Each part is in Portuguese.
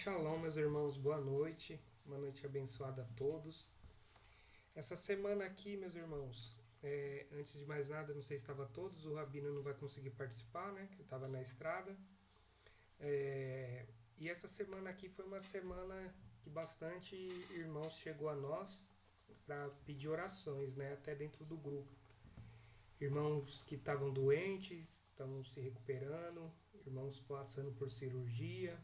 Shalom, meus irmãos, boa noite. Uma noite abençoada a todos. Essa semana aqui, meus irmãos, antes de mais nada, não sei se estava todos, o Rabino não vai conseguir participar, né? Que estava na estrada. E essa semana aqui foi uma semana que bastante irmãos chegou a nós para pedir orações, né? Até dentro do grupo. Irmãos que estavam doentes, estavam se recuperando, irmãos passando por cirurgia.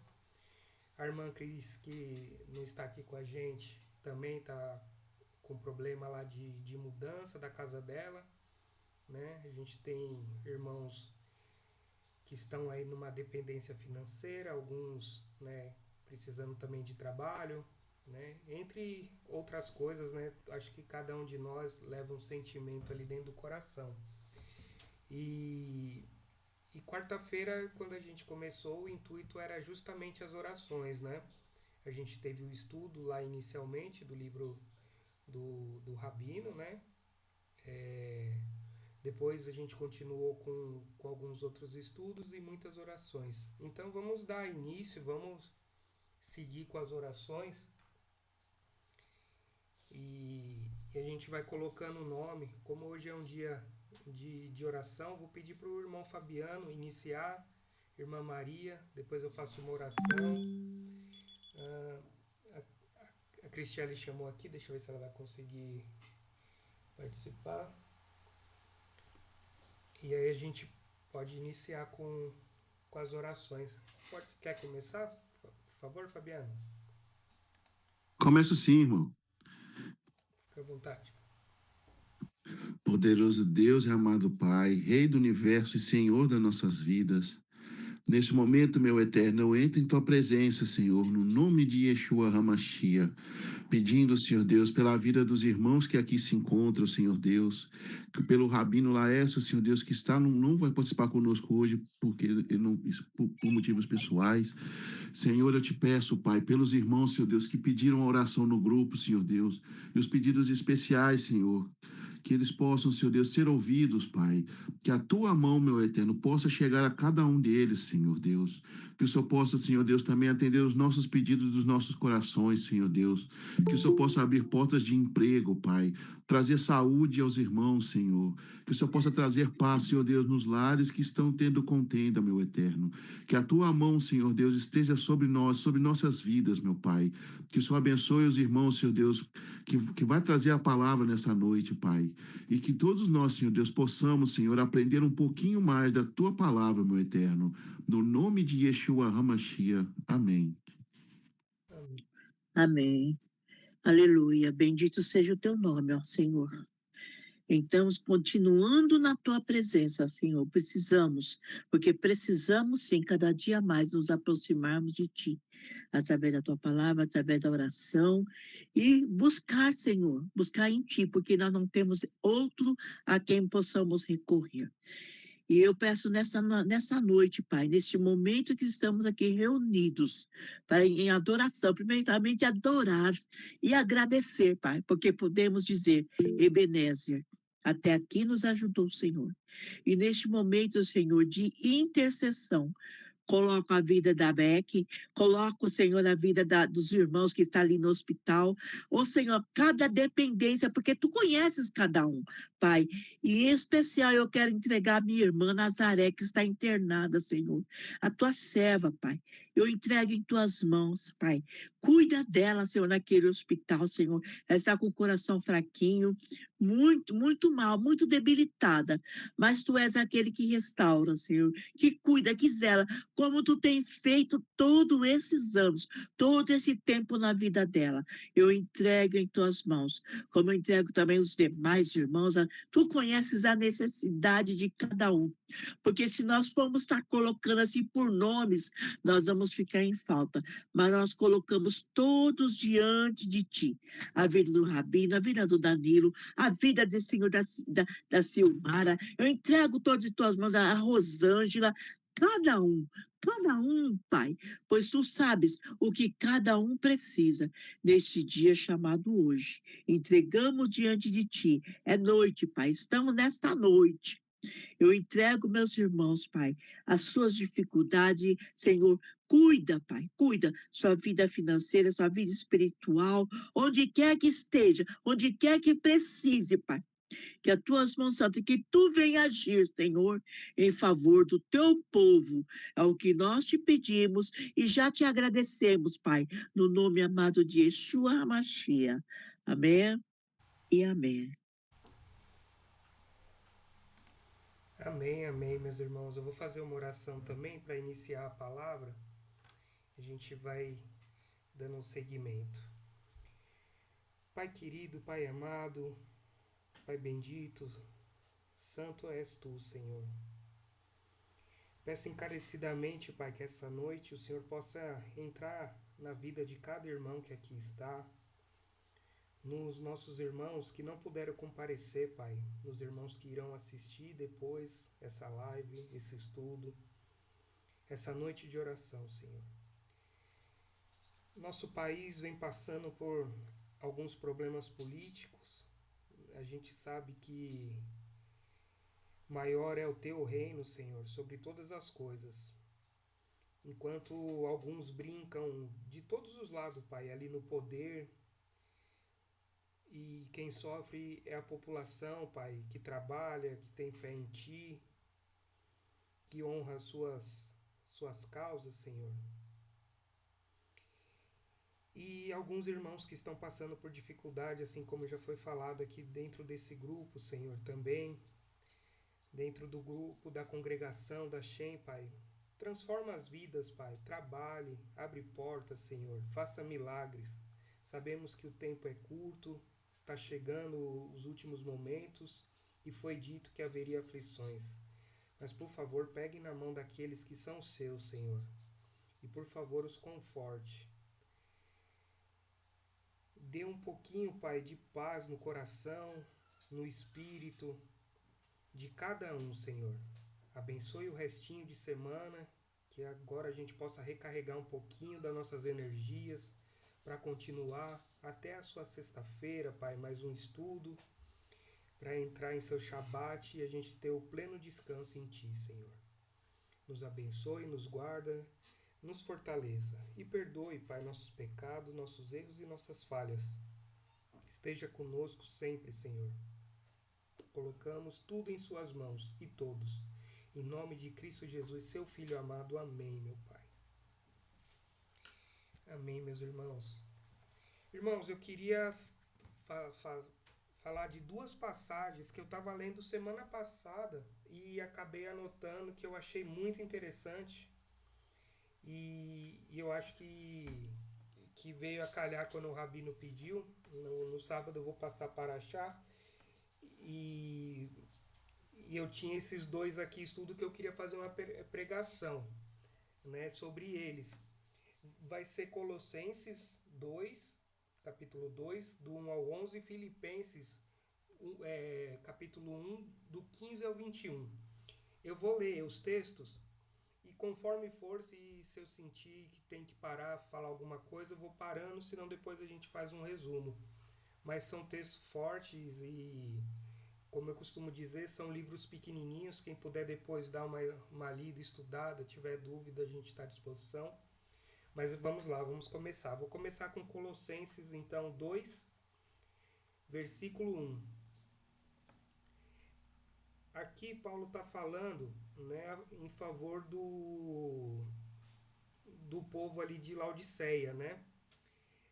A irmã Cris, que não está aqui com a gente, também está com problema lá de mudança da casa dela, né? A gente tem irmãos que estão aí numa dependência financeira, alguns, né, precisando também de trabalho, né? Entre outras coisas, né? Acho que cada um de nós leva um sentimento ali dentro do coração. E quarta-feira, quando a gente começou, o intuito era justamente as orações, né? A gente teve o estudo lá inicialmente do livro do Rabino, né? Depois a gente continuou com alguns outros estudos e muitas orações. Então vamos dar início, vamos seguir com as orações e a gente vai colocando o nome. Como hoje é um dia de oração, vou pedir para o irmão Fabiano iniciar, irmã Maria, depois eu faço uma oração. A Cristiane chamou aqui, deixa eu ver se ela vai conseguir participar. E aí a gente pode iniciar com as orações. Quer começar? Por favor, Fabiano? Começo sim, irmão. Fica à vontade. Poderoso Deus e amado Pai, Rei do Universo e Senhor das nossas vidas, neste momento, meu Eterno, eu entro em Tua presença, Senhor, no nome de Yeshua HaMashiach, pedindo, Senhor Deus, pela vida dos irmãos que aqui se encontram, Senhor Deus, que pelo Rabino Laércio, Senhor Deus, que não vai participar conosco hoje porque ele não, por motivos pessoais. Senhor, eu te peço, Pai, pelos irmãos, Senhor Deus, que pediram a oração no grupo, Senhor Deus, e os pedidos especiais, Senhor, que eles possam, Senhor Deus, ser ouvidos, Pai, que a Tua mão, meu Eterno, possa chegar a cada um deles, Senhor Deus, que o Senhor possa, Senhor Deus, também atender os nossos pedidos dos nossos corações, Senhor Deus, que o Senhor possa abrir portas de emprego, Pai, trazer saúde aos irmãos, Senhor, que o Senhor possa trazer paz, Senhor Deus, nos lares que estão tendo contenda, meu Eterno, que a Tua mão, Senhor Deus, esteja sobre nós, sobre nossas vidas, meu Pai, que o Senhor abençoe os irmãos, Senhor Deus, que vai trazer a palavra nessa noite, Pai, e que todos nós, Senhor Deus, possamos, Senhor, aprender um pouquinho mais da Tua palavra, meu Eterno, no nome de Yeshua HaMashiach. Amém. Amém. Amém. Aleluia. Bendito seja o Teu nome, ó Senhor. Então, continuando na Tua presença, Senhor, porque precisamos sim, cada dia mais nos aproximarmos de Ti, através da Tua palavra, através da oração, e buscar, Senhor, buscar em Ti, porque nós não temos outro a quem possamos recorrer. E eu peço nessa noite, Pai, neste momento que estamos aqui reunidos, para em adoração, primeiramente adorar e agradecer, Pai, porque podemos dizer, Ebenezer, até aqui nos ajudou o Senhor. E neste momento, Senhor, de intercessão, coloco a vida da Beck, coloco, Senhor, a vida dos irmãos que estão ali no hospital. Ô, Senhor, cada dependência, porque Tu conheces cada um, Pai. E em especial eu quero entregar a minha irmã Nazaré, que está internada, Senhor. A Tua serva, Pai. Eu entrego em Tuas mãos, Pai. Cuida dela, Senhor, naquele hospital, Senhor. Ela está com o coração fraquinho, muito, muito mal, muito debilitada. Mas Tu és aquele que restaura, Senhor, que cuida, que zela, como Tu tem feito todos esses anos, todo esse tempo na vida dela. Eu entrego em Tuas mãos, como eu entrego também os demais irmãos. Tu conheces a necessidade de cada um, porque se nós formos estar colocando assim por nomes, nós vamos ficar em falta, mas nós colocamos todos diante de Ti, a vida do Rabino, a vida do Danilo, a vida do Senhor da Silmara. Eu entrego todos em Tuas mãos, a Rosângela, cada um, Pai, pois Tu sabes o que cada um precisa neste dia chamado hoje. Entregamos diante de Ti. É noite, Pai, estamos nesta noite. Eu entrego meus irmãos, Pai, as suas dificuldades, Senhor. Cuida, Pai, cuida sua vida financeira, sua vida espiritual, onde quer que esteja, onde quer que precise, Pai. Que as tuas mãos santas, que tu venha agir, Senhor, em favor do teu povo. É o que nós te pedimos e já te agradecemos, Pai, no nome amado de Yeshua HaMashiach. Amém e amém. Amém, amém, meus irmãos. Eu vou fazer uma oração também para iniciar a palavra. A gente vai dando um seguimento. Pai querido, Pai amado, Pai bendito, santo és tu, Senhor. Peço encarecidamente, Pai, que essa noite o Senhor possa entrar na vida de cada irmão que aqui está, nos nossos irmãos que não puderam comparecer, Pai, nos irmãos que irão assistir depois essa live, esse estudo, essa noite de oração, Senhor. Nosso país vem passando por alguns problemas políticos. A gente sabe que maior é o teu reino, Senhor, sobre todas as coisas. Enquanto alguns brincam de todos os lados, Pai, ali no poder, e quem sofre é a população, Pai, que trabalha, que tem fé em Ti, que honra suas causas, Senhor. E alguns irmãos que estão passando por dificuldade, assim como já foi falado aqui dentro desse grupo, Senhor, também, dentro do grupo da congregação da Shem, Pai. Transforma as vidas, Pai. Trabalhe, abre portas, Senhor. Faça milagres. Sabemos que o tempo é curto, está chegando os últimos momentos e foi dito que haveria aflições. Mas, por favor, pegue na mão daqueles que são seus, Senhor. E, por favor, os conforte. Dê um pouquinho, Pai, de paz no coração, no espírito de cada um, Senhor. Abençoe o restinho de semana, que agora a gente possa recarregar um pouquinho das nossas energias para continuar até a sua sexta-feira, Pai, mais um estudo, para entrar em seu Shabat e a gente ter o pleno descanso em Ti, Senhor. Nos abençoe, nos guarda, nos fortaleça e perdoe, Pai, nossos pecados, nossos erros e nossas falhas. Esteja conosco sempre, Senhor. Colocamos tudo em suas mãos e todos. Em nome de Cristo Jesus, seu Filho amado. Amém, meu Pai. Amém, meus irmãos. Irmãos, eu queria falar de duas passagens que eu estava lendo semana passada e acabei anotando que eu achei muito interessante. E eu acho que veio a calhar quando o Rabino pediu. No sábado eu vou passar para achar. E eu tinha esses dois aqui, estudo que eu queria fazer uma pregação, né, sobre eles. Vai ser Colossenses 2, capítulo 2, do 1 ao 11, e Filipenses, capítulo 1, do 15 ao 21. Eu vou ler os textos e conforme for, se eu sentir que tem que parar, falar alguma coisa, eu vou parando, senão depois a gente faz um resumo. Mas são textos fortes e, como eu costumo dizer, são livros pequenininhos. Quem puder depois dar uma lida, estudada, tiver dúvida, a gente está à disposição. Mas vamos lá, vamos começar. Vou começar com Colossenses, então, 2, versículo 1. Aqui Paulo está falando, né, em favor do povo ali de Laodiceia, né?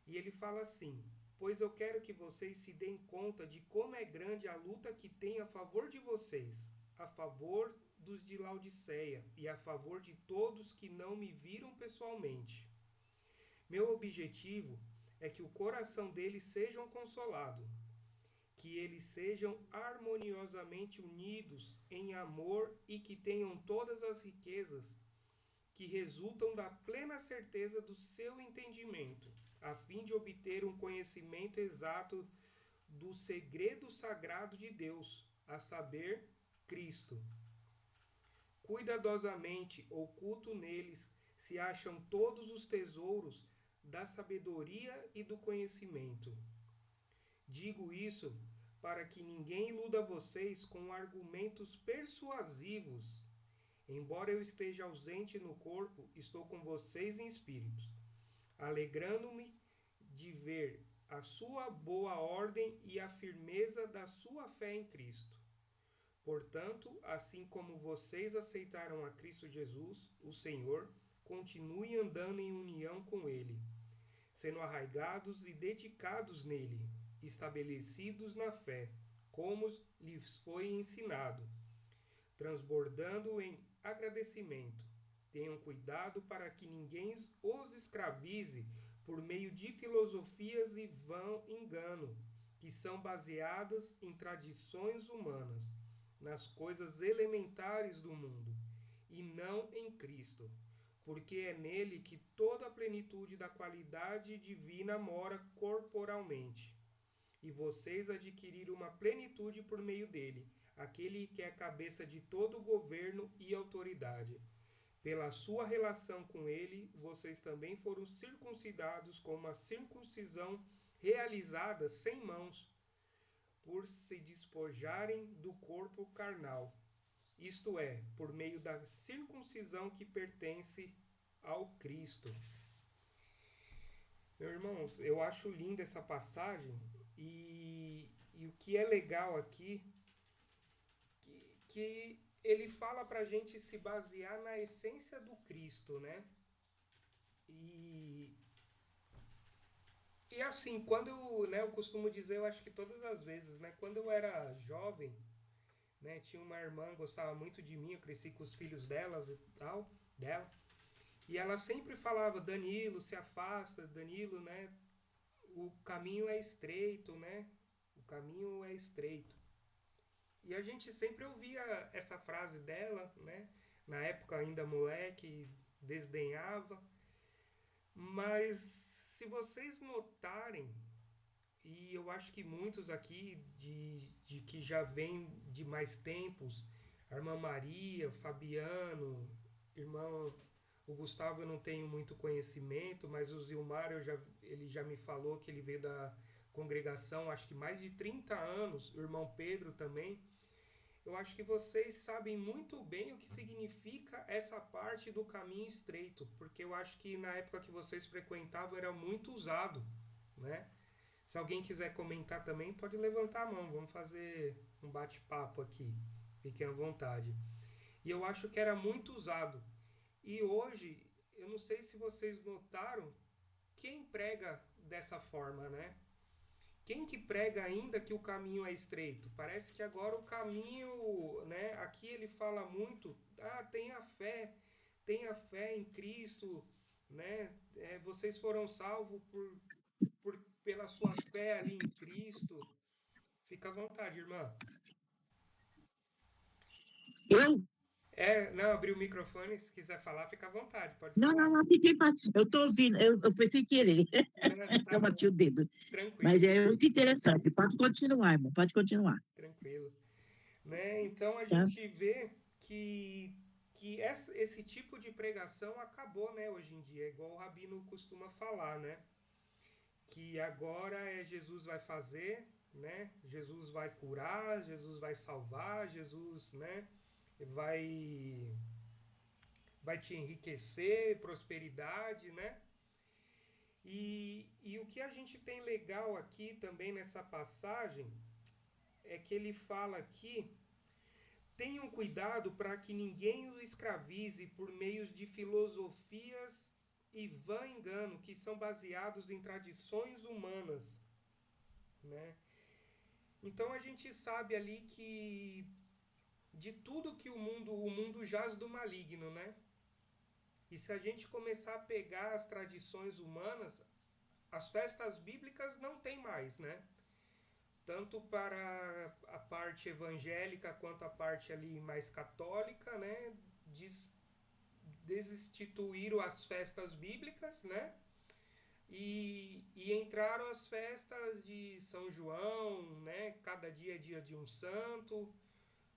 E ele fala assim: pois eu quero que vocês se deem conta de como é grande a luta que tem a favor de vocês, a favor dos de Laodiceia e a favor de todos que não me viram pessoalmente. Meu objetivo é que o coração deles sejam consolado, que eles sejam harmoniosamente unidos em amor e que tenham todas as riquezas que resultam da plena certeza do seu entendimento, a fim de obter um conhecimento exato do segredo sagrado de Deus, a saber, Cristo. Cuidadosamente oculto neles se acham todos os tesouros da sabedoria e do conhecimento. Digo isso para que ninguém iluda vocês com argumentos persuasivos. Embora eu esteja ausente no corpo, estou com vocês em espírito, alegrando-me de ver a sua boa ordem e a firmeza da sua fé em Cristo. Portanto, assim como vocês aceitaram a Cristo Jesus, o Senhor, continuem andando em união com Ele, sendo arraigados e dedicados nele, estabelecidos na fé, como lhes foi ensinado, transbordando em agradecimento. Tenham cuidado para que ninguém os escravize por meio de filosofias e vão engano, que são baseadas em tradições humanas, nas coisas elementares do mundo, e não em Cristo, porque é nele que toda a plenitude da qualidade divina mora corporalmente. E vocês adquiriram uma plenitude por meio dele, aquele que é a cabeça de todo o governo e autoridade. Pela sua relação com ele, vocês também foram circuncidados com uma circuncisão realizada sem mãos, por se despojarem do corpo carnal, isto é, por meio da circuncisão que pertence ao Cristo. Meus irmãos, eu acho linda essa passagem e o que é legal aqui, que ele fala para a gente se basear na essência do Cristo, né? E assim, quando eu costumo dizer, eu acho que todas as vezes, né? Quando eu era jovem, né? Tinha uma irmã que gostava muito de mim, eu cresci com os filhos delas e tal, dela. E ela sempre falava, Danilo, se afasta, Danilo, né? O caminho é estreito, né? O caminho é estreito. E a gente sempre ouvia essa frase dela, né? Na época ainda moleque, desdenhava. Mas se vocês notarem, e eu acho que muitos aqui de que já vem de mais tempos, a irmã Maria, Fabiano, irmão, o Gustavo eu não tenho muito conhecimento, mas o Zilmar ele já me falou que ele veio da congregação, acho que mais de 30 anos, o irmão Pedro também. Eu acho que vocês sabem muito bem o que significa essa parte do caminho estreito, porque eu acho que na época que vocês frequentavam era muito usado, né? Se alguém quiser comentar também, pode levantar a mão, vamos fazer um bate-papo aqui, fiquem à vontade. E eu acho que era muito usado. E hoje, eu não sei se vocês notaram, quem prega dessa forma, né? Quem que prega ainda que o caminho é estreito? Parece que agora o caminho, né? Aqui ele fala muito, tenha fé em Cristo, né? Vocês foram salvos pela sua fé ali em Cristo. Fica à vontade, irmã. Eu? Não, abri o microfone, se quiser falar, fica à vontade, pode Não, não, falar. não, fiquei. Eu estou ouvindo, eu fui sem querer, Não, tá eu bati o bom, dedo. Mas tranquilo, é muito interessante. Pode continuar, irmão, pode continuar. tranquilo. Né? Então a Tá? gente vê que esse tipo de pregação acabou, né, hoje em dia, igual o Rabino costuma falar, né? Que agora Jesus vai fazer, né? Jesus vai curar, Jesus vai salvar, Jesus, né, vai vai te enriquecer, prosperidade, né? E o que a gente tem legal aqui também nessa passagem é que ele fala aqui: tenham cuidado para que ninguém o escravize por meios de filosofias e vã engano, que são baseados em tradições humanas, né? Então a gente sabe ali que de tudo que o mundo jaz do maligno, né? E se a gente começar a pegar as tradições humanas, as festas bíblicas não tem mais, né? Tanto para a parte evangélica quanto a parte ali mais católica, né? Desinstituíram as festas bíblicas, né? E entraram as festas de São João, né? Cada dia é dia de um santo.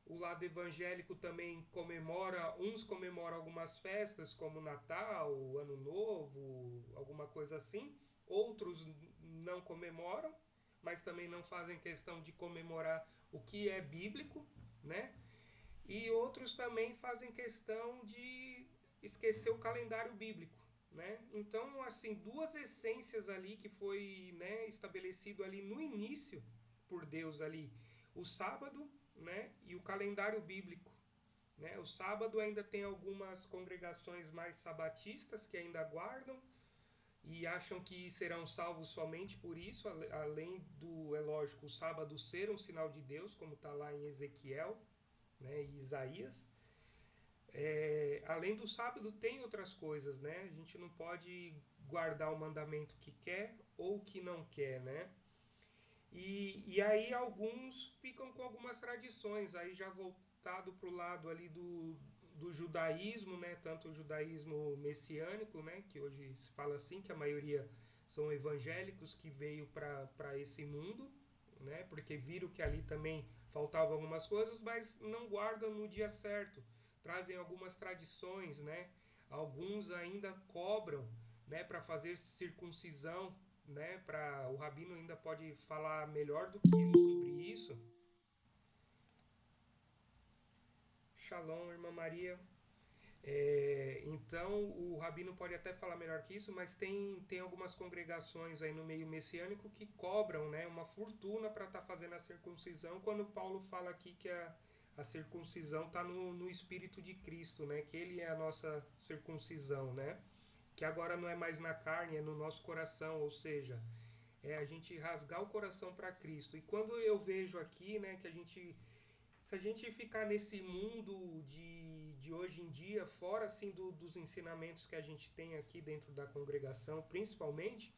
O lado evangélico também comemora, uns comemoram algumas festas como Natal, Ano Novo, alguma coisa assim. Outros não comemoram, mas também não fazem questão de comemorar o que é bíblico, né? E outros também fazem questão de esquecer o calendário bíblico, né? Então, assim, duas essências ali que foi, né, estabelecido ali no início por Deus ali, o sábado, né, e o calendário bíblico, né? O sábado ainda tem algumas congregações mais sabatistas que ainda guardam e acham que serão salvos somente por isso, além do, é lógico, o sábado ser um sinal de Deus, como está lá em Ezequiel, né, e Isaías. Além do sábado tem outras coisas, né? A gente não pode guardar o mandamento que quer ou que não quer, né? E aí alguns ficam com algumas tradições, aí já voltado para o lado ali do judaísmo, né? Tanto o judaísmo messiânico, né? Que hoje se fala assim, que a maioria são evangélicos que veio para esse mundo, né? Porque viram que ali também faltavam algumas coisas, mas não guardam no dia certo. Trazem algumas tradições, né? Alguns ainda cobram, né, para fazer circuncisão, né? Para o rabino ainda pode falar melhor do que eu sobre isso. Shalom, irmã Maria. Então o rabino pode até falar melhor que isso, mas tem algumas congregações aí no meio messiânico que cobram, né, uma fortuna para estar fazendo a circuncisão, quando Paulo fala aqui que a circuncisão está no Espírito de Cristo, né, que ele é a nossa circuncisão, né, que agora não é mais na carne, é no nosso coração, ou seja, é a gente rasgar o coração para Cristo. E quando eu vejo aqui, né, que se a gente ficar nesse mundo de hoje em dia, fora assim dos ensinamentos que a gente tem aqui dentro da congregação, principalmente,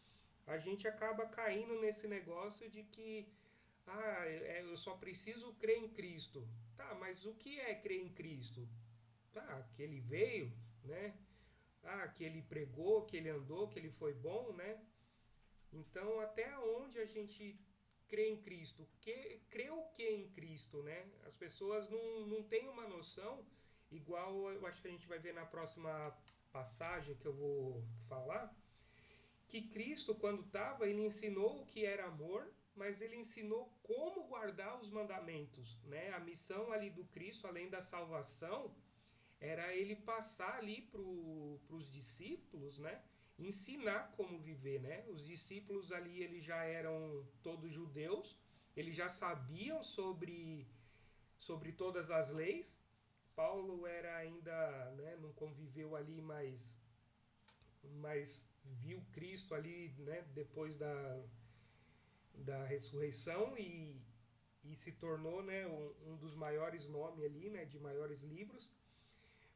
a gente acaba caindo nesse negócio de que eu só preciso crer em Cristo. Tá, mas o que é crer em Cristo? Tá, que ele veio, né? Que ele pregou, que ele andou, que ele foi bom, né? Então, até onde a gente crê em Cristo? Crê o que em Cristo, né? As pessoas não têm uma noção, igual eu acho que a gente vai ver na próxima passagem que eu vou falar, que Cristo, quando estava, ele ensinou o que era amor, mas ele ensinou como guardar os mandamentos, né? A missão ali do Cristo, além da salvação, era ele passar ali para os discípulos, né? Ensinar como viver, né? Os discípulos ali, eles já eram todos judeus, eles já sabiam sobre todas as leis. Paulo era ainda, né, não conviveu ali, mas viu Cristo ali, né, depois da ressurreição e se tornou, né, um dos maiores nomes ali, né, de maiores livros.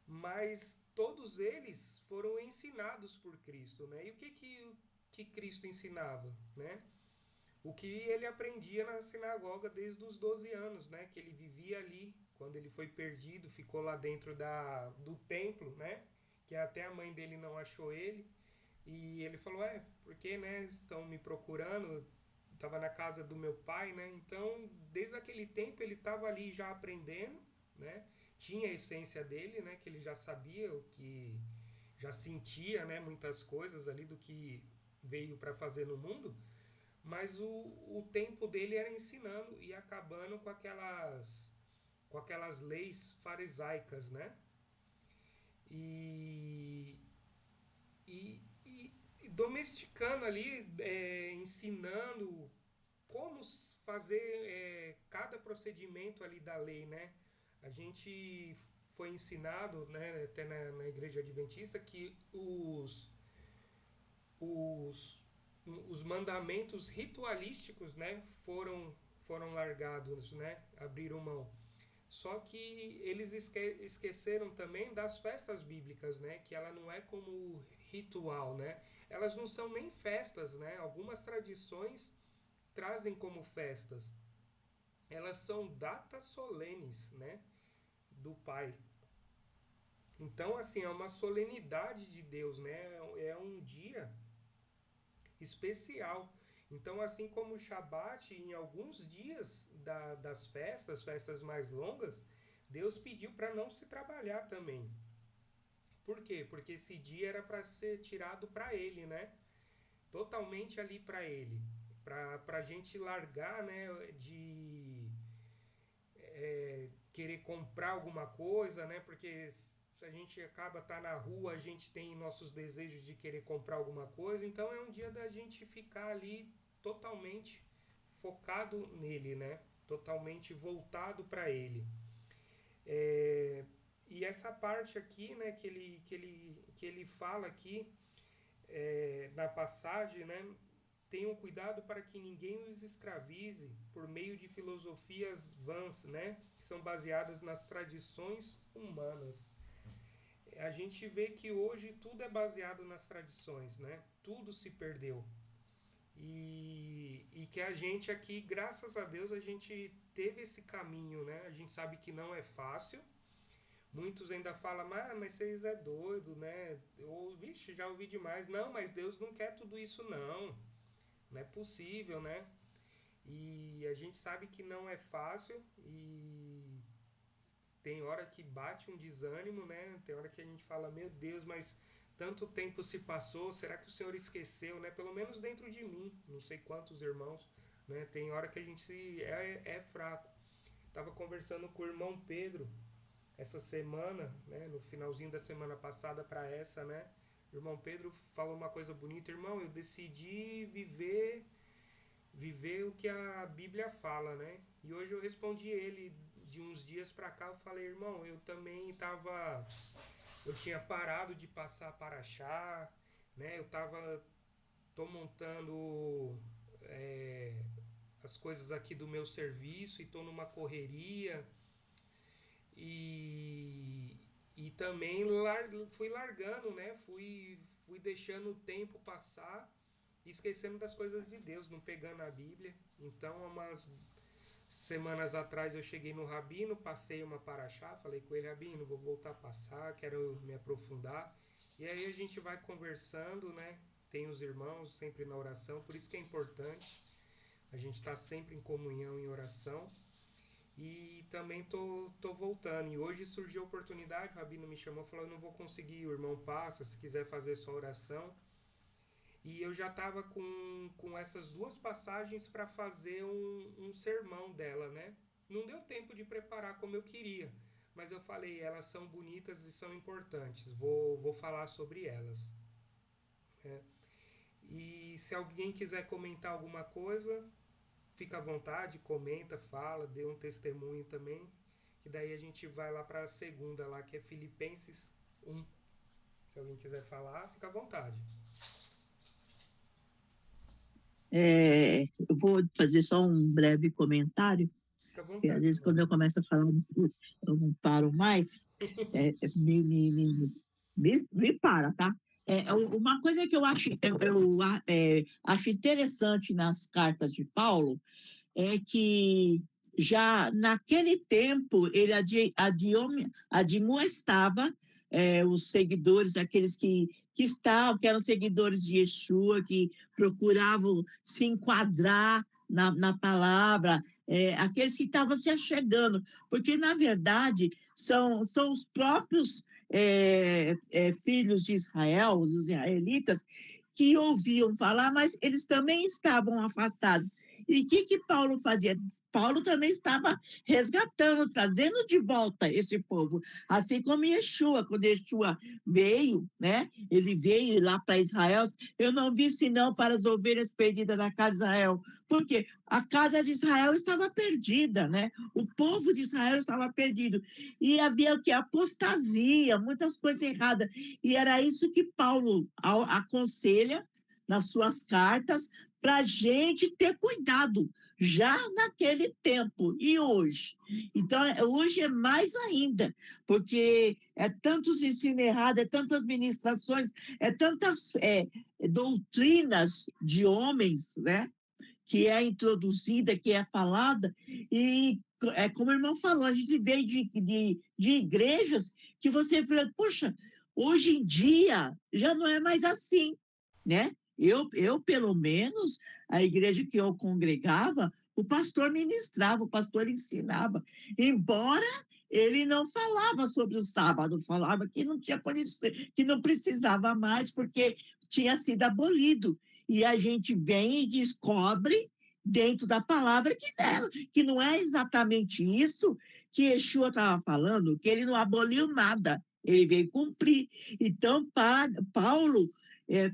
Mas todos eles foram ensinados por Cristo, né? E o que Cristo ensinava, né? O que ele aprendia na sinagoga desde os 12 anos, né? Que ele vivia ali, quando ele foi perdido, ficou lá dentro do templo, né? Que até a mãe dele não achou ele. E ele falou, por que, né, estão me procurando? Estava na casa do meu pai, né? Então, desde aquele tempo ele estava ali já aprendendo, né? Tinha a essência dele, né? Que ele já sabia o que, já sentia, né? Muitas coisas ali do que veio para fazer no mundo, mas o tempo dele era ensinando e acabando com aquelas leis farisaicas, né? E, e domesticando ali, ensinando como fazer cada procedimento ali da lei, né? A gente foi ensinado, né, até na igreja adventista, que os, os mandamentos ritualísticos, né, foram largados, né, abriram mão. Só que eles esqueceram também das festas bíblicas, né? Que ela não é como ritual, né? Elas não são nem festas, né? Algumas tradições trazem como festas. Elas são datas solenes, né? Do Pai. Então, assim, é uma solenidade de Deus, né? É um dia especial. Então, assim como o Shabat, em alguns dias das festas mais longas, Deus pediu para não se trabalhar também. Por quê? Porque esse dia era para ser tirado para Ele, né? Totalmente ali para Ele, para a gente largar, né, de querer comprar alguma coisa, né, porque se a gente acaba tá na rua, a gente tem nossos desejos de querer comprar alguma coisa, então é um dia da gente ficar ali totalmente focado nele, né, totalmente voltado para ele. É, e essa parte aqui, né, que ele fala aqui na passagem, né, tenham cuidado para que ninguém os escravize por meio de filosofias vãs, né, que são baseadas nas tradições humanas. A gente vê que hoje tudo é baseado nas tradições, né? Tudo se perdeu. E que a gente aqui, graças a Deus, a gente teve esse caminho, né? A gente sabe que não é fácil. Muitos ainda falam, mas vocês é doido, né? Ou, vixe, já ouvi demais. Não, mas Deus não quer tudo isso, não. Não é possível, né? E a gente sabe que não é fácil e tem hora que bate um desânimo, né? Tem hora que a gente fala, meu Deus, mas tanto tempo se passou, será que o Senhor esqueceu, né? Pelo menos dentro de mim, não sei quantos irmãos, né? Tem hora que a gente é fraco. Tava conversando com o irmão Pedro essa semana, né? No finalzinho da semana passada para essa, né? O irmão Pedro falou uma coisa bonita, irmão, eu decidi viver o que a Bíblia fala, né? E hoje eu respondi ele de uns dias pra cá, eu falei, irmão, eu tinha parado de passar paraxá, né? Tô montando as coisas aqui do meu serviço e tô numa correria e também fui largando, né? Fui deixando o tempo passar, esquecendo das coisas de Deus, não pegando a Bíblia. Então, umas semanas atrás eu cheguei no Rabino, passei uma paraxá, falei com ele, Rabino, vou voltar a passar, quero me aprofundar. E aí a gente vai conversando, né? Tem os irmãos sempre na oração, por isso que é importante a gente estar sempre em comunhão, em oração. E também tô voltando. E hoje surgiu a oportunidade, o Rabino me chamou, falou, eu não vou conseguir, o irmão passa, se quiser fazer sua oração. E eu já estava com essas duas passagens para fazer um sermão dela, né? Não deu tempo de preparar como eu queria, mas eu falei, elas são bonitas e são importantes, vou falar sobre elas. Né? E se alguém quiser comentar alguma coisa, fica à vontade, comenta, fala, dê um testemunho também, que daí a gente vai lá para a segunda, lá que é Filipenses 1. Se alguém quiser falar, fica à vontade. Eu vou fazer só um breve comentário, porque às vezes quando eu começo a falar, eu não paro mais, me para, tá? Uma coisa que eu acho interessante nas cartas de Paulo é que já naquele tempo ele admoestava os seguidores, aqueles que eram seguidores de Yeshua, que procuravam se enquadrar na palavra, aqueles que estavam se achegando, porque, na verdade, são os próprios filhos de Israel, os israelitas, que ouviam falar, mas eles também estavam afastados. E o que Paulo fazia? Paulo também estava resgatando, trazendo de volta esse povo, assim como Yeshua, quando Yeshua veio, né? Ele veio lá para Israel, eu não vi senão para as ovelhas perdidas da casa de Israel, porque a casa de Israel estava perdida, né? O povo de Israel estava perdido, e havia o que? Apostasia, muitas coisas erradas, e era isso que Paulo aconselha nas suas cartas, para a gente ter cuidado, já naquele tempo e hoje. Então, hoje é mais ainda, porque é tantos ensinos errados, é tantas ministrações, é tantas doutrinas de homens, né? Que é introduzida, que é falada, e como o irmão falou, a gente vem de igrejas que você vê, poxa, hoje em dia já não é mais assim, né? Eu, pelo menos, a igreja que eu congregava, o pastor ministrava, o pastor ensinava, embora ele não falava sobre o sábado, falava que não tinha condição, que não precisava mais, porque tinha sido abolido. e a gente vem e descobre dentro da palavra que não é exatamente isso que Yeshua estava falando, que ele não aboliu nada, ele veio cumprir. Então, Paulo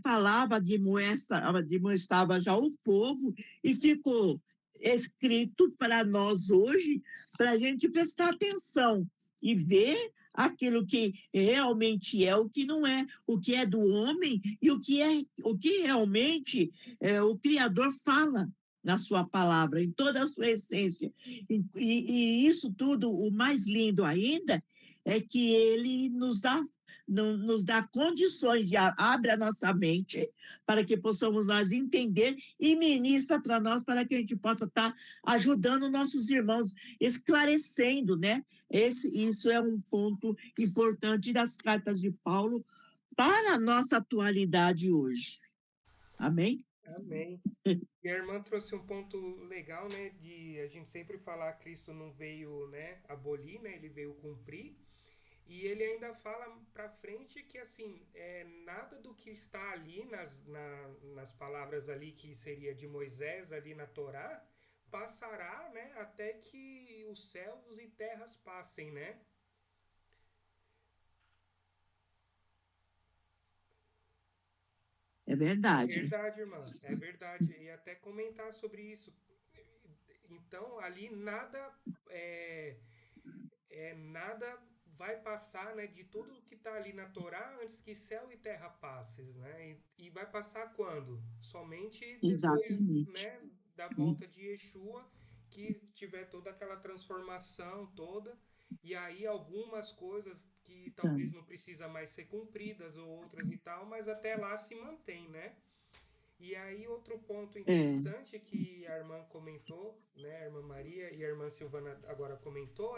falava, admoestava já o povo, e ficou escrito para nós hoje, para a gente prestar atenção e ver aquilo que realmente é, o que não é, o que é do homem e o que realmente o Criador fala na sua palavra, em toda a sua essência. E isso tudo, o mais lindo ainda, é que ele nos dá condições, abre a nossa mente para que possamos nós entender e ministra para nós, para que a gente possa estar ajudando nossos irmãos, esclarecendo, né? Isso é um ponto importante das cartas de Paulo para a nossa atualidade hoje. Amém? Amém. E a irmã trouxe um ponto legal, né, de a gente sempre falar que Cristo não veio, né, abolir, né, ele veio cumprir. E ele ainda fala para frente que, assim, nada do que está ali nas palavras ali que seria de Moisés ali na Torá passará, né, até que os céus e terras passem, né? É É verdade. verdade, irmã, é verdade. E até comentar sobre isso. Então, ali é, nada vai passar, né, de tudo que está ali na Torá antes que céu e terra passem, né? E vai passar quando? Somente depois, Exatamente. né, da volta de Yeshua, que tiver toda aquela transformação toda, e aí algumas coisas que talvez Então, não precisa mais ser cumpridas ou outras e tal, mas até lá se mantém, né? E aí outro ponto é, interessante que a irmã comentou, né, a irmã Maria e a irmã Silvana agora comentou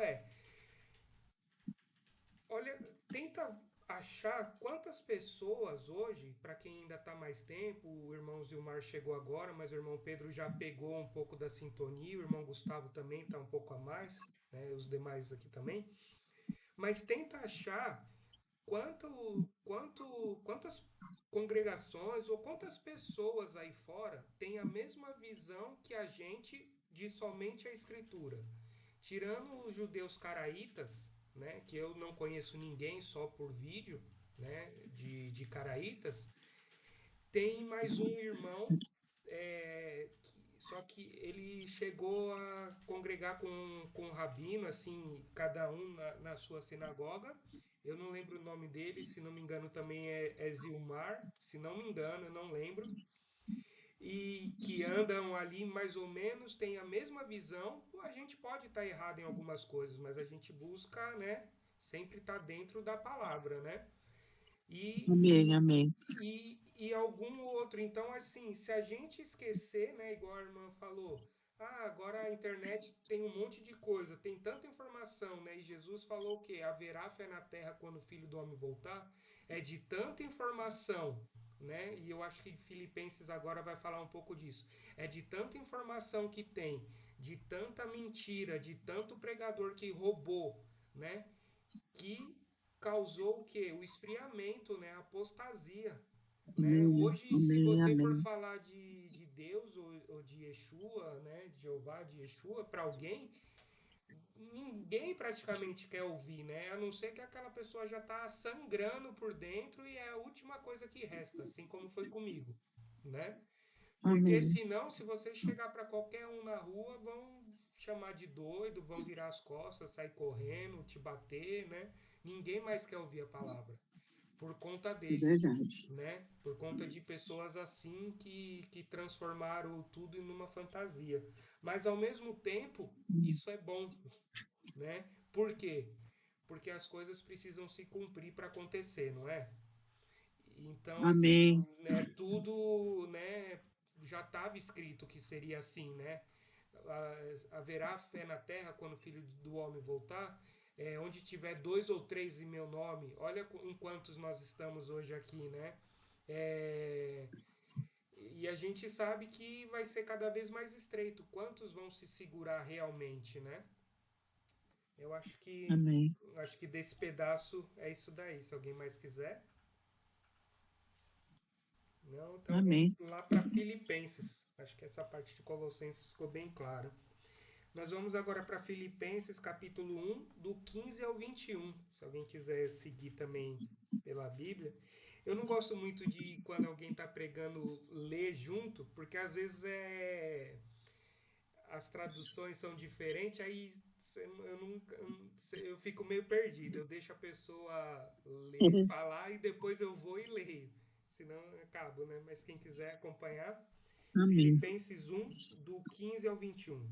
olha, tenta achar quantas pessoas hoje, para quem ainda está mais tempo, o irmão Zilmar chegou agora, mas o irmão Pedro já pegou um pouco da sintonia, o irmão Gustavo também está um pouco a mais, né, os demais aqui também. Mas tenta achar quantas congregações ou quantas pessoas aí fora têm a mesma visão que a gente de somente a Escritura. Tirando os judeus caraítas, né, que eu não conheço ninguém só por vídeo, né, de caraítas, tem mais um irmão, só que ele chegou a congregar com um rabino, assim, cada um na sua sinagoga. Eu não lembro o nome dele, se não me engano também é Zilmar, se não me engano, eu não lembro. E que andam ali mais ou menos, têm a mesma visão. A gente pode estar errado em algumas coisas, mas a gente busca, né, sempre estar dentro da palavra, né? E, amém, e, amém. e algum outro. Então, assim, se a gente esquecer, né, igual a irmã falou, agora a internet tem um monte de coisa, tem tanta informação, né? E Jesus falou o quê? Haverá fé na terra quando o Filho do Homem voltar? É de tanta informação, né? E eu acho que Filipenses agora vai falar um pouco disso. É de tanta informação que tem, de tanta mentira, de tanto pregador que roubou, né? Que causou o quê? O esfriamento, né? A apostasia, né? Amém, Hoje, se amém, você for amém. falar de Deus ou de Yeshua, né? De Jeová, de Yeshua, para alguém, ninguém praticamente quer ouvir, né? A não ser que aquela pessoa já está sangrando por dentro e é a última coisa que resta, assim como foi comigo, né? Porque Amém. senão, se você chegar para qualquer um na rua, vão chamar de doido, vão virar as costas, sair correndo, te bater, né? Ninguém mais quer ouvir a palavra por conta É deles, verdade. né? Por conta de pessoas assim que transformaram tudo em uma fantasia. Mas ao mesmo tempo, isso é bom, né? Por quê? Porque as coisas precisam se cumprir para acontecer, não é? Então, assim, Amém. né, tudo, né, já estava escrito que seria assim, né? Haverá fé na terra quando o Filho do Homem voltar. Onde tiver dois ou três em meu nome, olha em quantos nós estamos hoje aqui, né? É, e a gente sabe que vai ser cada vez mais estreito. Quantos vão se segurar realmente, né? Eu Amém. acho que desse pedaço é isso daí. Se alguém mais quiser, Não, então vamos Amém. lá para Filipenses. Acho que essa parte de Colossenses ficou bem clara. Nós vamos agora para Filipenses, capítulo 1, do 15 ao 21. Se alguém quiser seguir também pela Bíblia. Eu não gosto muito de quando alguém está pregando ler junto, porque às vezes as traduções são diferentes, aí eu fico meio perdido. Eu deixo a pessoa ler, falar e depois eu vou e leio. Senão eu acabo, né? Mas quem quiser acompanhar, Amém. Filipenses 1, do 15 ao 21.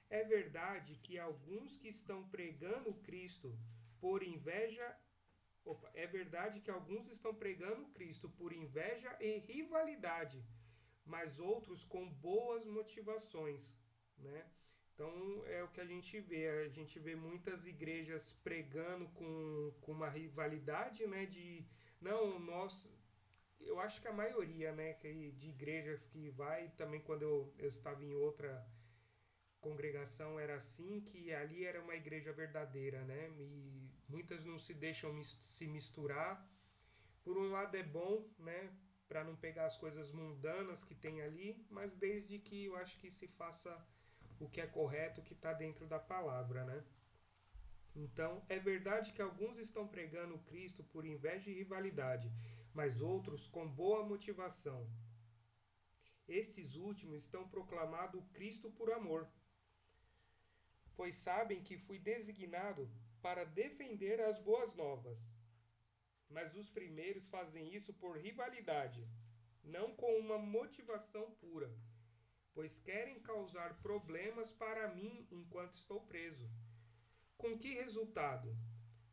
É verdade que alguns que estão pregando Cristo por inveja. É verdade que alguns estão pregando Cristo por inveja e rivalidade, mas outros com boas motivações, né? Então é o que a gente vê muitas igrejas pregando com uma rivalidade, né? De não, nós, eu acho que a maioria, né, de igrejas que vai, também quando eu estava em outra congregação era assim, que ali era uma igreja verdadeira, né? E muitas não se deixam se misturar. Por um lado é bom, né, para não pegar as coisas mundanas que tem ali, mas desde que eu acho que se faça o que é correto, o que está dentro da palavra, né? Então, é verdade que alguns estão pregando Cristo por inveja e rivalidade, mas outros com boa motivação. Estes últimos estão proclamando Cristo por amor, pois sabem que fui designado para defender as boas novas. Mas os primeiros fazem isso por rivalidade, não com uma motivação pura, pois querem causar problemas para mim enquanto estou preso. Com que resultado?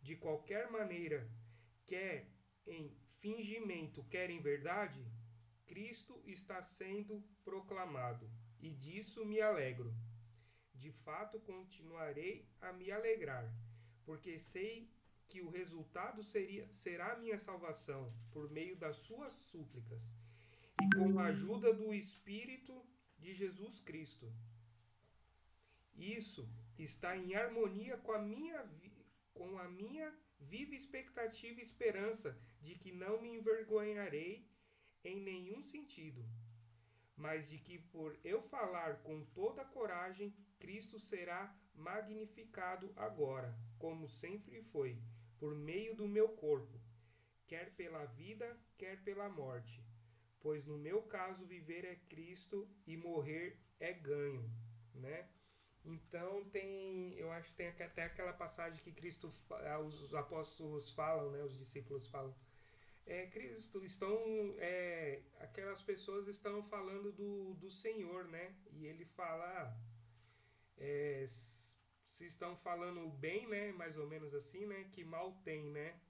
De qualquer maneira, quer em fingimento, quer em verdade, Cristo está sendo proclamado, e disso me alegro. De fato, continuarei a me alegrar, porque sei que o resultado será minha salvação por meio das suas súplicas e com a ajuda do Espírito de Jesus Cristo. Isso está em harmonia com a minha viva expectativa e esperança de que não me envergonharei em nenhum sentido, mas de que por eu falar com toda coragem, Cristo será magnificado agora, como sempre foi, por meio do meu corpo, quer pela vida, quer pela morte. Pois no meu caso viver é Cristo e morrer é ganho, né? Então eu acho que tem até aquela passagem que os apóstolos falam, né? Os discípulos falam, Cristo, aquelas pessoas estão falando do Senhor, né? E ele fala, se estão falando bem, né? Mais ou menos assim, né? Que mal tem, né?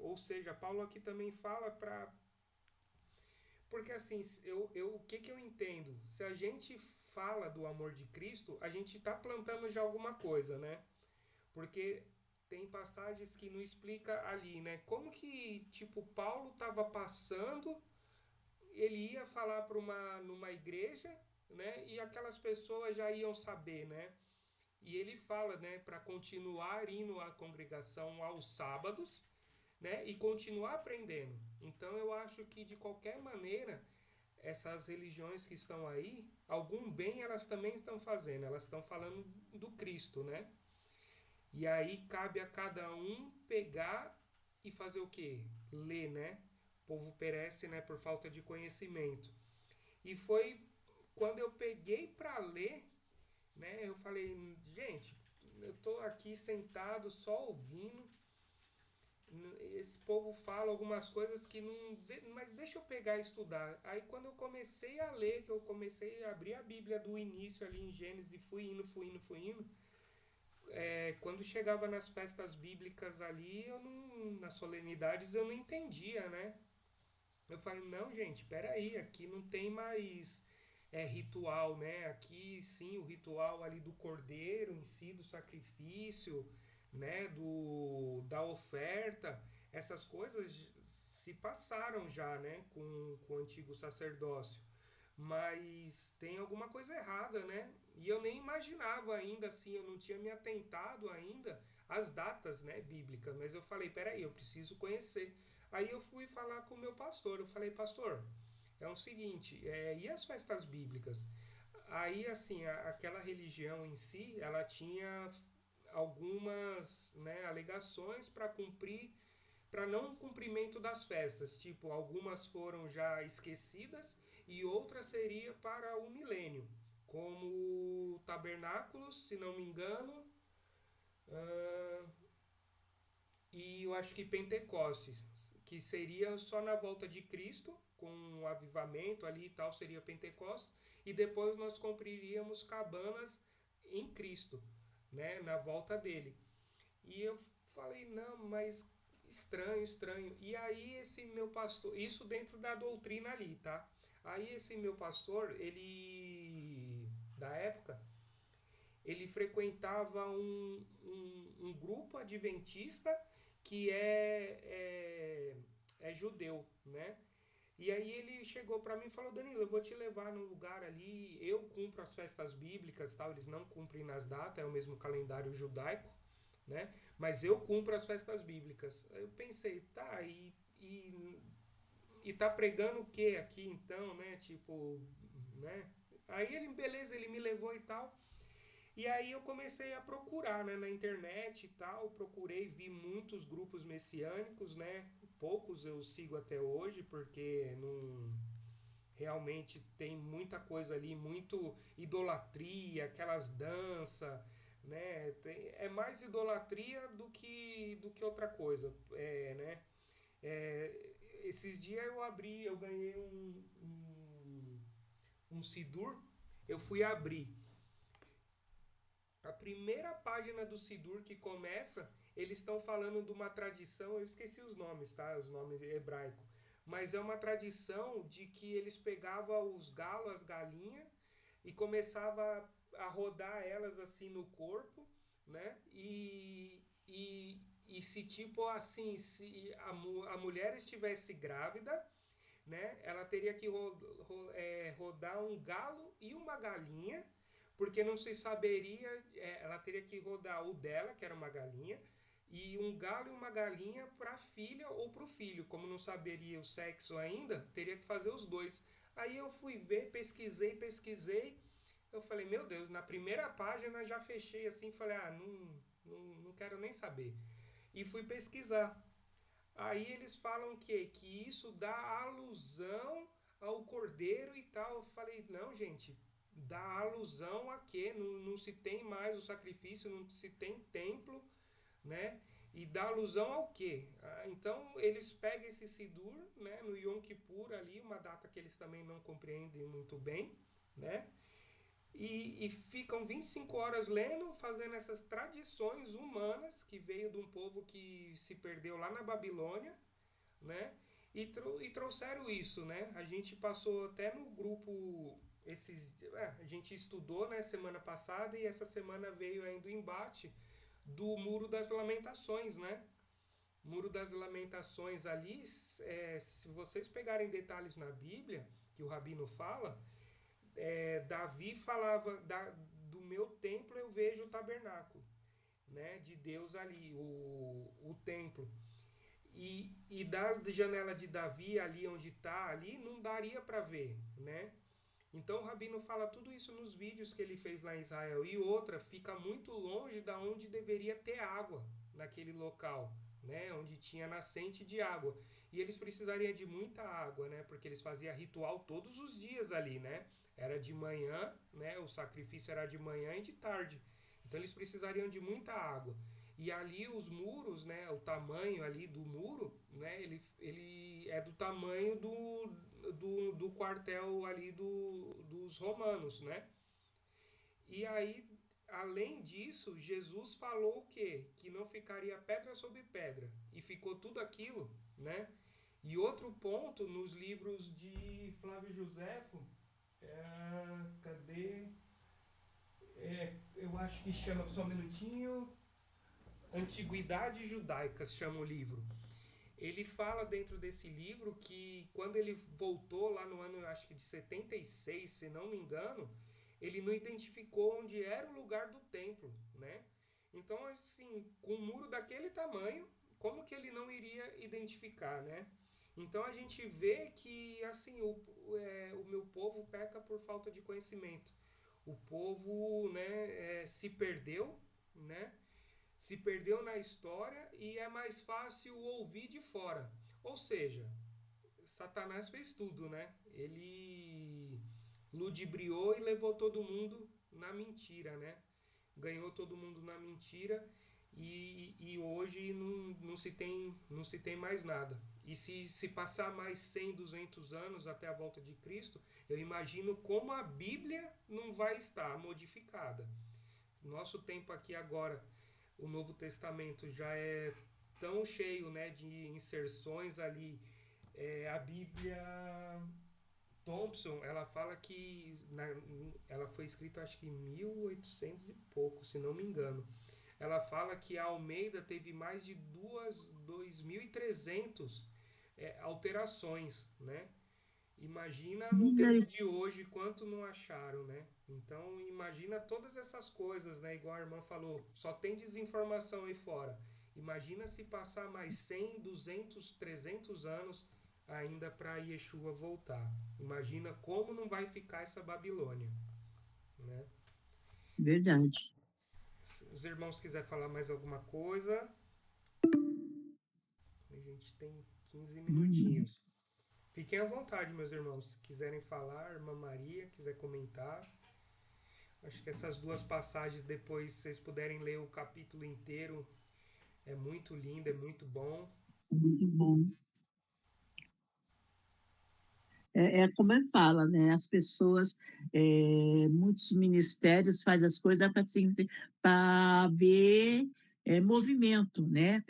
Ou seja, Paulo aqui também fala para. Porque assim, o que eu entendo? Se a gente fala do amor de Cristo, a gente está plantando já alguma coisa, né? Porque tem passagens que não explica ali, né? Como que, tipo, Paulo estava passando, ele ia falar para numa igreja, né? E aquelas pessoas já iam saber, né? E ele fala, né, para continuar indo à congregação aos sábados, né, e continuar aprendendo. Então eu acho que de qualquer maneira essas religiões que estão aí, algum bem elas também estão fazendo, elas estão falando do Cristo, né? E aí cabe a cada um pegar e fazer o quê? Ler, né? O povo perece, né, por falta de conhecimento. E foi quando eu peguei para ler, né, eu falei, gente, eu tô aqui sentado só ouvindo. Esse povo fala algumas coisas que não. Mas deixa eu pegar e estudar. Aí quando eu comecei a ler, que eu comecei a abrir a Bíblia do início ali em Gênesis, e fui indo. Quando chegava nas festas bíblicas ali, nas solenidades, eu não entendia, né? Eu falei, não, gente, peraí, aqui não tem mais ritual, né? Aqui sim, o ritual ali do cordeiro em si, do sacrifício, né? Da oferta, essas coisas se passaram já, né? Com o antigo sacerdócio. Mas tem alguma coisa errada, né? E eu nem imaginava ainda assim, eu não tinha me atentado ainda às datas, né, bíblicas. Mas eu falei, peraí, eu preciso conhecer. Aí eu fui falar com o meu pastor, eu falei, pastor, é o seguinte, e as festas bíblicas? Aí, assim, aquela religião em si, ela tinha algumas, né, alegações para cumprir, para não cumprimento das festas. Tipo, algumas foram já esquecidas e outras seria para o milênio, como tabernáculos, se não me engano, ah, e eu acho que Pentecostes, que seria só na volta de Cristo, com um avivamento ali e tal, seria Pentecostes, e depois nós cumpriríamos cabanas em Cristo, né, na volta dele. E eu falei, não, mas estranho, estranho. E aí esse meu pastor, isso dentro da doutrina ali, tá? Aí esse meu pastor, ele, da época, ele frequentava um grupo adventista que é judeu, né? E aí ele chegou para mim e falou, Danilo, eu vou te levar num lugar ali, eu cumpro as festas bíblicas, tal, eles não cumprem nas datas, é o mesmo calendário judaico, né? Mas eu cumpro as festas bíblicas. Aí eu pensei, tá, e tá pregando o que aqui então, né? Tipo, né? Aí ele, beleza, ele me levou e tal. E aí eu comecei a procurar, né, na internet e tal, procurei, vi muitos grupos messiânicos, né? Poucos eu sigo até hoje, porque não realmente tem muita coisa ali, muito idolatria, aquelas danças, né? É mais idolatria do que outra coisa, né? Esses dias eu abri, eu ganhei um Sidur, eu fui abrir. A primeira página do Sidur que começa, eles estão falando de uma tradição, eu esqueci os nomes, tá? Os nomes hebraicos. Mas é uma tradição de que eles pegavam os galos, as galinhas, e começava a rodar elas assim no corpo, né? E se tipo assim, se a mulher estivesse grávida, né? Ela teria que rodar um galo e uma galinha, porque não se saberia, ela teria que rodar o dela, que era uma galinha, e um galo e uma galinha para a filha ou para o filho. Como não saberia o sexo ainda, teria que fazer os dois. Aí eu fui ver, pesquisei. Eu falei, meu Deus, na primeira página já fechei assim, falei, não quero nem saber. E fui pesquisar. Aí eles falam que isso dá alusão ao cordeiro e tal. Eu falei, não, gente, dá alusão a quê? Não, não se tem mais o sacrifício, não se tem templo, né? E dá alusão ao quê? Então eles pegam esse Sidur, né, no Yom Kippur ali, uma data que eles também não compreendem muito bem, né? E ficam 25 horas lendo, fazendo essas tradições humanas que veio de um povo que se perdeu lá na Babilônia, né? E trouxeram isso, né? A gente passou até no grupo a gente estudou, né, semana passada e essa semana veio ainda o embate do Muro das Lamentações, né? Muro das Lamentações ali, se vocês pegarem detalhes na Bíblia que o Rabino fala, Davi falava do meu templo eu vejo o tabernáculo, né, de Deus ali, o templo. E da janela de Davi ali onde está ali não daria para ver, né? Então o Rabino fala tudo isso nos vídeos que ele fez lá em Israel. E outra, fica muito longe da onde deveria ter água naquele local, né? Onde tinha nascente de água. E eles precisariam de muita água, né? Porque eles faziam ritual todos os dias ali, né? Era de manhã, né? O sacrifício era de manhã e de tarde. Então eles precisariam de muita água. E ali os muros, né, o tamanho ali do muro, né, ele é do tamanho do quartel ali dos romanos, né? E aí, além disso, Jesus falou o quê? Que não ficaria pedra sobre pedra. E ficou tudo aquilo, né? E outro ponto, nos livros de Flávio Josefo, cadê? Eu acho que chama, só um minutinho, Antiguidade Judaica se chama o livro. Ele fala dentro desse livro que quando ele voltou lá no ano, acho que de 76, se não me engano, ele não identificou onde era o lugar do templo, né? Então, assim, com um muro daquele tamanho, como que ele não iria identificar, né? Então a gente vê que assim o meu povo peca por falta de conhecimento. O povo, né, se perdeu, né? Se perdeu na história e é mais fácil ouvir de fora. Ou seja, Satanás fez tudo, né? Ele ludibriou e levou todo mundo na mentira, né? Ganhou todo mundo na mentira e hoje não se tem mais nada. E se passar mais 100, 200 anos até a volta de Cristo, eu imagino como a Bíblia não vai estar modificada. Nosso tempo aqui agora, o Novo Testamento já é tão cheio, né, de inserções ali. A Bíblia Thompson, ela fala que ela foi escrita acho que em 1800 e pouco, se não me engano. Ela fala que a Almeida teve mais de 2.300 alterações, né? Imagina no tempo de hoje quanto não acharam, né? Então imagina todas essas coisas, né? Igual a irmã falou, só tem desinformação aí fora. Imagina se passar mais 100, 200, 300 anos ainda para Yeshua voltar. Imagina como não vai ficar essa Babilônia, né? Verdade. Se os irmãos quiserem falar mais alguma coisa, a gente tem 15 minutinhos. Fiquem à vontade, meus irmãos. Se quiserem falar, irmã Maria, quiser comentar. Acho que essas duas passagens, depois, se vocês puderem ler o capítulo inteiro, é muito lindo, é muito bom. Muito bom. Como ele fala, né? As pessoas, muitos ministérios fazem as coisas para ver movimento, né?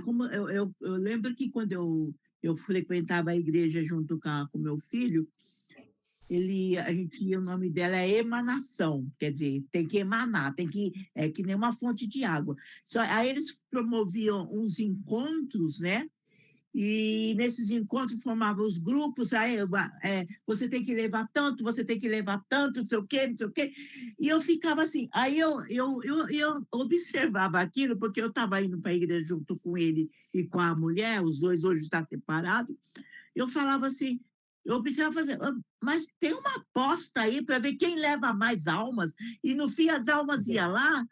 Como eu lembro que quando eu frequentava a igreja junto com meu filho, a gente o nome dela é emanação, quer dizer, tem que emanar, é que nem uma fonte de água. Aí eles promoviam uns encontros, né? E nesses encontros formavam os grupos, aí você tem que levar tanto, você tem que levar tanto, não sei o quê, não sei o quê. E eu ficava assim, aí eu observava aquilo, porque eu estava indo para a igreja junto com ele e com a mulher, os dois hoje estão separados. Eu falava assim, eu precisava fazer, mas tem uma aposta aí para ver quem leva mais almas, e no fim as almas iam lá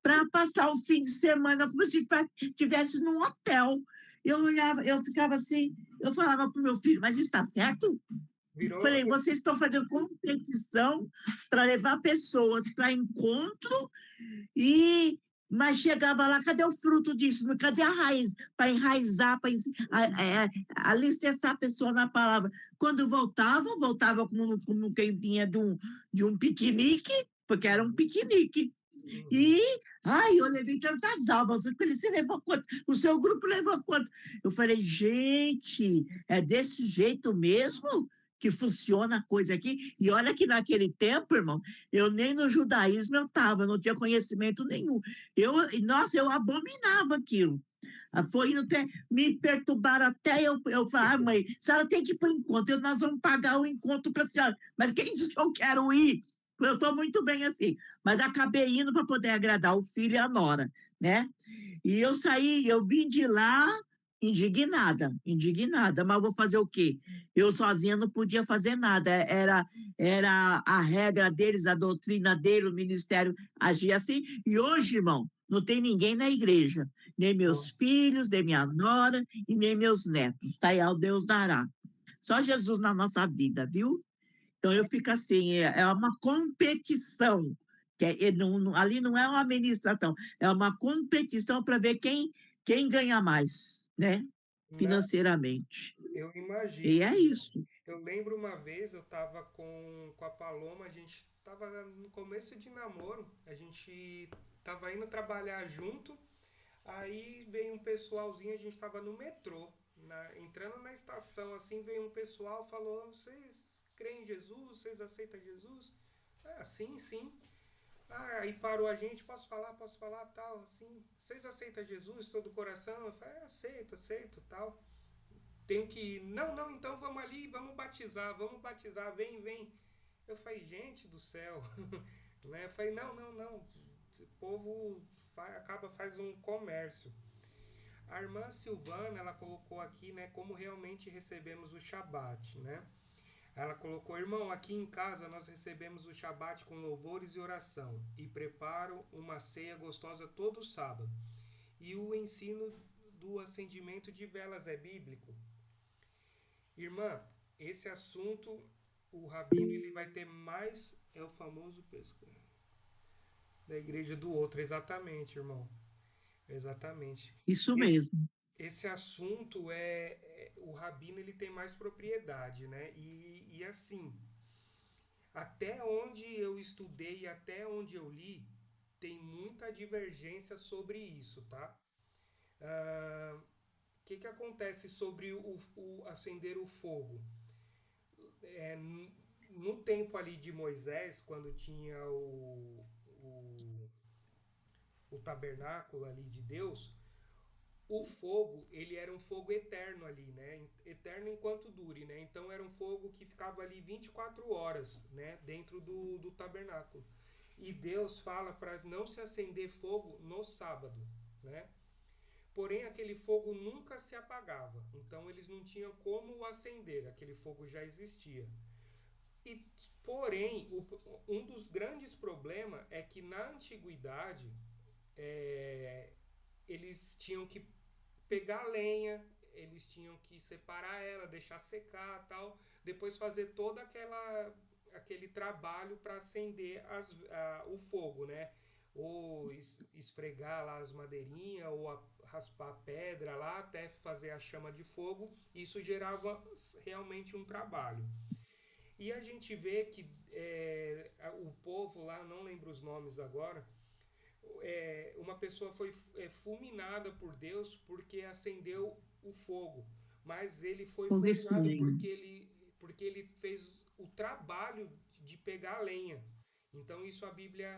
para passar o fim de semana como se estivesse num hotel. Eu olhava, eu ficava assim, eu falava para o meu filho, mas está certo? Falei, vocês estão fazendo competição para levar pessoas para encontro, mas chegava lá, cadê o fruto disso? Cadê a raiz? Para enraizar, para alicerçar a pessoa na palavra. Quando voltava como quem vinha de um piquenique, porque era um piquenique. Eu levei tantas almas. Eu falei, você levou quanto? O seu grupo levou quanto? Eu falei, gente, é desse jeito mesmo que funciona a coisa aqui? E olha que naquele tempo, irmão, eu nem no judaísmo eu estava, não tinha conhecimento nenhum. Eu abominava aquilo. Foi indo até, me perturbaram até eu falar, mãe, a senhora tem que ir para o encontro, nós vamos pagar o encontro para a senhora. Mas quem disse que eu quero ir? Eu estou muito bem assim, mas acabei indo para poder agradar o filho e a nora, né? E eu vim de lá indignada, mas vou fazer o quê? Eu sozinha não podia fazer nada, era a regra deles, a doutrina dele, o ministério agia assim, e hoje, irmão, não tem ninguém na igreja, nem meus filhos, nem minha nora, e nem meus netos, tá aí, ao Deus dará. Só Jesus na nossa vida, viu? Então, eu fico assim, é uma competição, ali não é uma administração, é uma competição para ver quem ganha mais, né? Financeiramente. Eu imagino. E é isso. Eu lembro uma vez, eu estava com a Paloma, a gente estava no começo de namoro, a gente estava indo trabalhar junto, aí veio um pessoalzinho, a gente estava no metrô, entrando na estação, assim, veio um pessoal, falou, vocês creem em Jesus? Vocês aceitam Jesus? Sim, sim. Aí parou a gente, posso falar, tal, assim. Vocês aceitam Jesus todo o coração? Eu falei, aceito, tal. Tenho que ir. Não, então vamos ali, vamos batizar, vem. Eu falei, gente do céu. Né? Eu falei, não. O povo faz um comércio. A irmã Silvana, ela colocou aqui, né, como realmente recebemos o Shabat, né? Ela colocou, irmão, aqui em casa nós recebemos o Shabat com louvores e oração e preparo uma ceia gostosa todo sábado. E o ensino do acendimento de velas é bíblico? Irmã, esse assunto, o Rabino ele vai ter mais, é o famoso pesca da igreja do outro, exatamente, irmão. Exatamente. Isso E- mesmo. Esse assunto o Rabino ele tem mais propriedade, né? E assim, até onde eu estudei, até onde eu li, tem muita divergência sobre isso, tá? O que acontece sobre o acender o fogo? É, no tempo ali de Moisés, quando tinha o tabernáculo ali de Deus, o fogo, ele era um fogo eterno ali, né? Eterno enquanto dure, né? Então era um fogo que ficava ali 24 horas, né? Dentro do tabernáculo. E Deus fala para não se acender fogo no sábado, né? Porém, aquele fogo nunca se apagava. Então eles não tinham como acender, aquele fogo já existia. E, porém, um dos grandes problemas é que na antiguidade é, eles tinham que pegar a lenha, eles tinham que separar ela, deixar secar tal, depois fazer todo aquele trabalho para acender o fogo, né? Ou esfregar lá as madeirinhas, ou raspar a pedra lá até fazer a chama de fogo. Isso gerava realmente um trabalho. E a gente vê que o povo lá, não lembro os nomes agora, uma pessoa foi fulminada por Deus porque acendeu o fogo, mas ele foi Fogo fulminado estranho. porque ele fez o trabalho de pegar a lenha. Então isso a Bíblia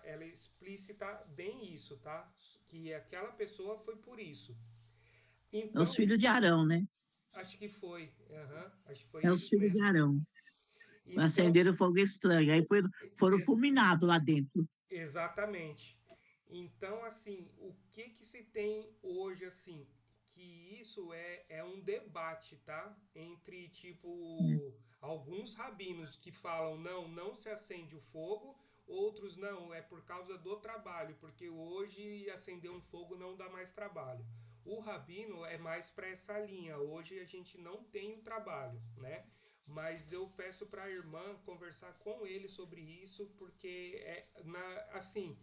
ela explicita bem isso, tá? Que aquela pessoa foi por isso. É os Então, filhos de Arão, né? acho que foi, acho que foi É os eles filhos de mesmo. Arão. Então, Acenderam fogo estranho. Aí foram ex- fulminados lá dentro. exatamente. Então, assim, o que que se tem hoje, assim, que isso é um debate, tá? Entre, tipo, alguns rabinos que falam, não, não se acende o fogo, outros não, é por causa do trabalho, porque hoje acender um fogo não dá mais trabalho. O rabino é mais para essa linha. Hoje a gente não tem o trabalho, né? Mas eu peço para a irmã conversar com ele sobre isso, porque assim,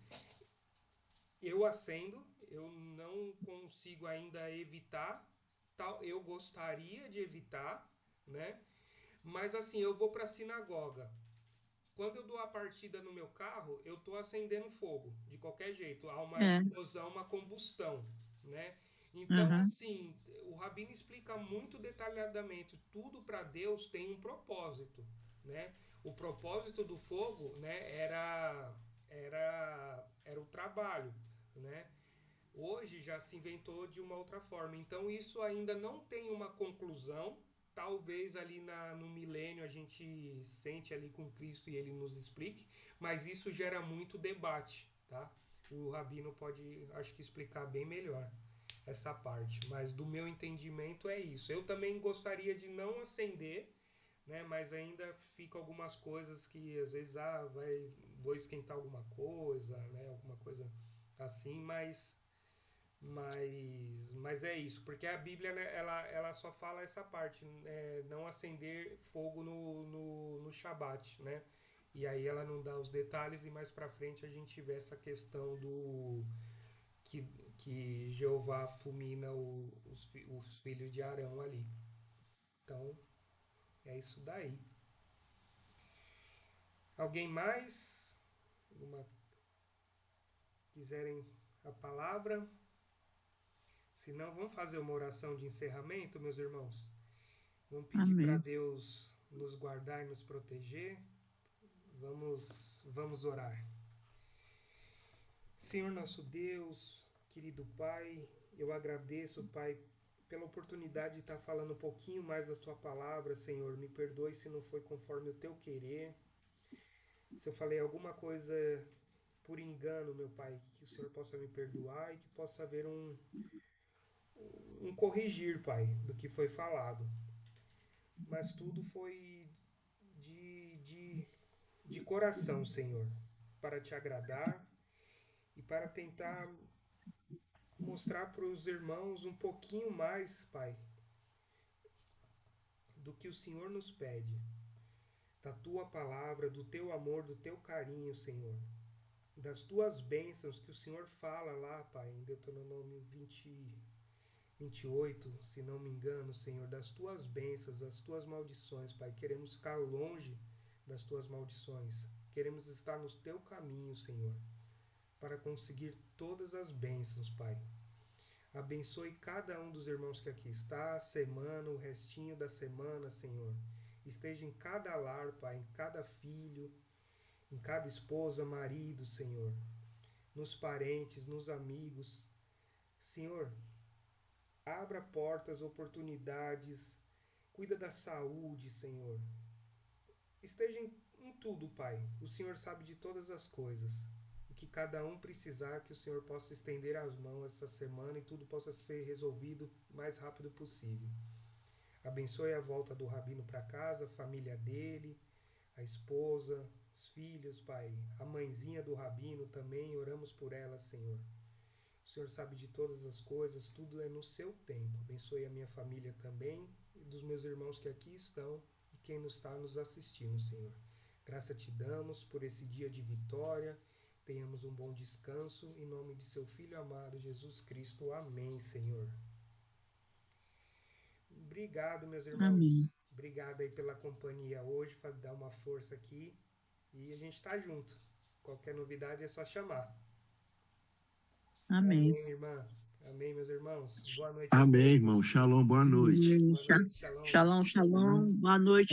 eu acendo, eu não consigo ainda evitar, tal, eu gostaria de evitar, né? Mas assim, eu vou para a sinagoga. Quando eu dou a partida no meu carro, eu estou acendendo fogo, de qualquer jeito, há uma É. explosão, uma combustão, né? Então, Uhum. assim, o Rabino explica muito detalhadamente, tudo para Deus tem um propósito, né? O propósito do fogo, né, era o trabalho, né? Hoje já se inventou de uma outra forma. Então isso ainda não tem uma conclusão. Talvez ali no milênio a gente sente ali com Cristo e ele nos explique, mas isso gera muito debate, tá? O Rabino pode, acho que, explicar bem melhor essa parte. Mas do meu entendimento é isso. Eu também gostaria de não acender, né? Mas ainda fica algumas coisas que às vezes vou esquentar alguma coisa, né? Alguma coisa assim, mas é isso, porque a Bíblia, né, ela só fala essa parte, não acender fogo no Shabat, né? E aí ela não dá os detalhes e mais pra frente a gente vê essa questão do que, que Jeová fulmina os filhos de Arão ali. Então é isso daí. Alguém mais? Alguma, quiserem a palavra? Se não, vamos fazer uma oração de encerramento, meus irmãos. Vamos pedir para Amém. Deus nos guardar e nos proteger. Vamos orar. Senhor nosso Deus, querido Pai, eu agradeço, Pai, pela oportunidade de estar falando um pouquinho mais da Sua palavra, Senhor. Me perdoe se não foi conforme o Teu querer. Se eu falei alguma coisa por engano, meu Pai, que o Senhor possa me perdoar e que possa haver um corrigir, Pai, do que foi falado. Mas tudo foi de, de, de coração, Senhor, para te agradar e para tentar mostrar para os irmãos um pouquinho mais, Pai, do que o Senhor nos pede, da tua palavra, do teu amor, do teu carinho, Senhor, das tuas bênçãos que o Senhor fala lá, Pai, em Deuteronômio 28, se não me engano, Senhor, das tuas bênçãos, das tuas maldições, Pai. Queremos ficar longe das tuas maldições. Queremos estar no teu caminho, Senhor, para conseguir todas as bênçãos, Pai. Abençoe cada um dos irmãos que aqui está, a semana, o restinho da semana, Senhor. Esteja em cada lar, Pai, em cada filho, em cada esposa, marido, Senhor. Nos parentes, nos amigos. Senhor, abra portas, oportunidades, cuida da saúde, Senhor. Esteja em tudo, Pai. O Senhor sabe de todas as coisas. O que cada um precisar, que o Senhor possa estender as mãos essa semana e tudo possa ser resolvido o mais rápido possível. Abençoe a volta do Rabino para casa, a família dele, a esposa, os filhos, Pai. A mãezinha do Rabino também, oramos por ela, Senhor. O Senhor sabe de todas as coisas, tudo é no seu tempo. Abençoe a minha família também e dos meus irmãos que aqui estão e quem nos está nos assistindo, Senhor. Graça te damos por esse dia de vitória. Tenhamos um bom descanso. Em nome de seu Filho amado, Jesus Cristo. Amém, Senhor. Obrigado, meus irmãos. Amém. Obrigado aí pela companhia hoje, para dar uma força aqui. E a gente está junto. Qualquer novidade é só chamar. Amém. Amém, irmã. Amém, meus irmãos. Boa noite. Amém, irmão. Shalom, boa noite. Boa noite, shalom. Shalom, shalom. Boa noite.